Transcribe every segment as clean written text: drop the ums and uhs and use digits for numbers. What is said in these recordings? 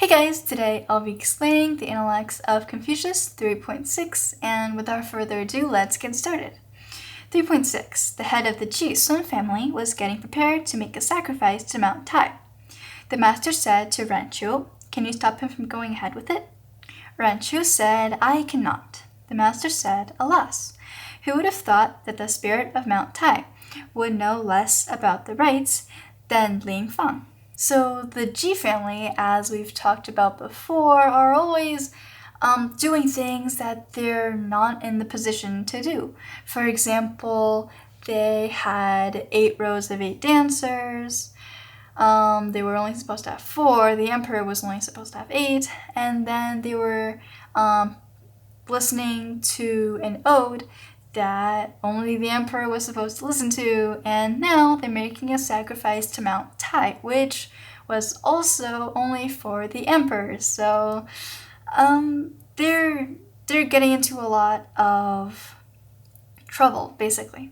Hey guys, today I'll be explaining the Analects of Confucius 3.6, and without further ado, let's get started. 3.6. The head of the Jisun family was getting prepared to make a sacrifice to Mount Tai. The master said to Ran Qiu, "Can you stop him from going ahead with it?" Ran Qiu said, "I cannot." The master said, "Alas, who would have thought that the spirit of Mount Tai would know less about the rites than Ling Fang?" So the Ji family, as we've talked about before, are always doing things that they're not in the position to do. For example, they had 8 rows of 8 dancers. They were only supposed to have 4. The emperor was only supposed to have 8. And then they were listening to an ode that only the emperor was supposed to listen to, and now they're making a sacrifice to Mount Tai, which was also only for the emperor. So they're getting into a lot of trouble, basically.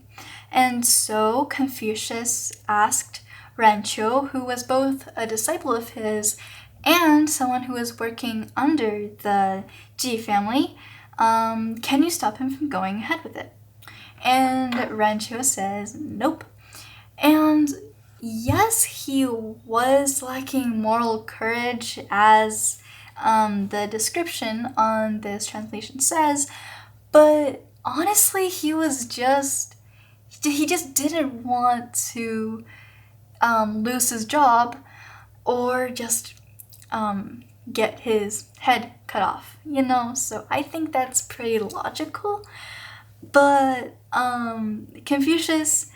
And so Confucius asked Ran Qiu, who was both a disciple of his and someone who was working under the Ji family, can you stop him from going ahead with it? And Ran Qiu says, nope. And yes, he was lacking moral courage, as the description on this translation says, but honestly, he just didn't want to lose his job or just get his head cut off, so I think that's pretty logical. But Confucius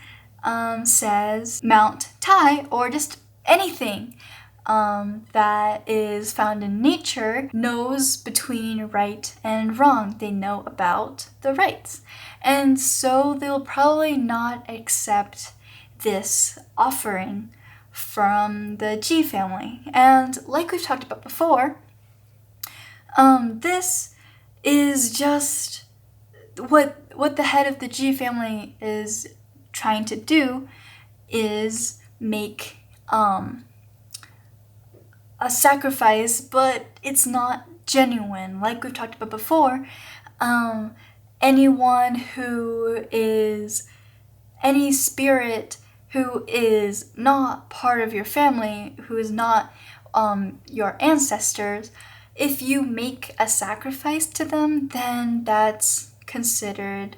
says Mount Tai, or just anything that is found in nature, knows between right and wrong. They know about the rites, and so they'll probably not accept this offering from the Ji family. And like we've talked about before, this is just what the head of the Ji family is trying to do, is make a sacrifice, but it's not genuine. Like we've talked about before, any spirit who is not part of your family, who is not your ancestors, if you make a sacrifice to them, then that's considered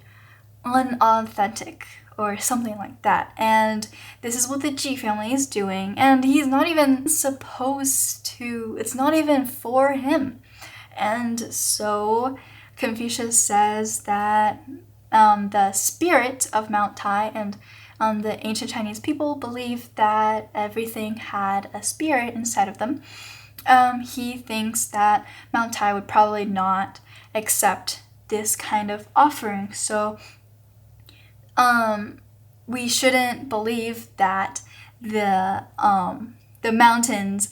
unauthentic or something like that. And this is what the Ji family is doing, and he's not even supposed to, it's not even for him. And so Confucius says that the spirit of Mount Tai, and the ancient Chinese people believe that everything had a spirit inside of them. He thinks that Mount Tai would probably not accept this kind of offering. So we shouldn't believe that the mountains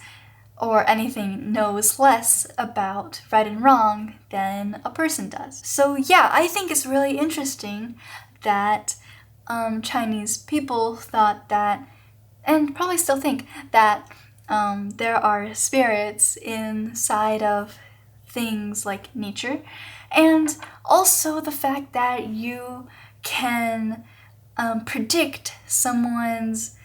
or anything knows less about right and wrong than a person does. So yeah, I think it's really interesting that Chinese people thought that, and probably still think that, there are spirits inside of things like nature, and also the fact that you can predict someone's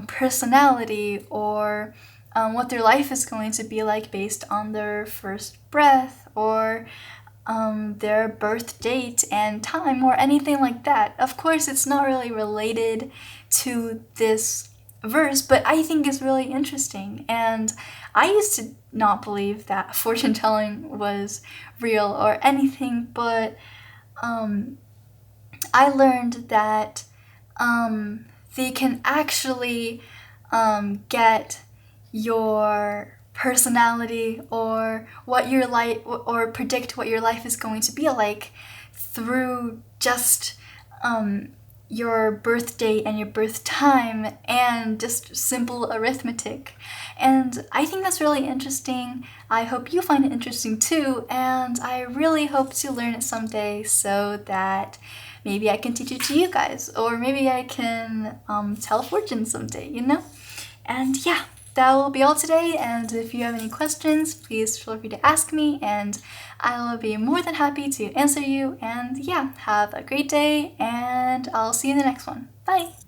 personality or what their life is going to be like based on their first breath or their birth date and time or anything like that. Of course, it's not really related to this verse, but I think it's really interesting. And I used to not believe that fortune telling was real or anything, but I learned that they can actually get your personality or what your life, or predict what your life is going to be like through just your birth date and your birth time and just simple arithmetic. And I think that's really interesting. I hope you find it interesting too, and I really hope to learn it someday so that maybe I can teach it to you guys, or maybe I can tell fortune someday, And yeah, that will be all today, and if you have any questions, please feel free to ask me, and I will be more than happy to answer you. And yeah, have a great day, and I'll see you in the next one. Bye!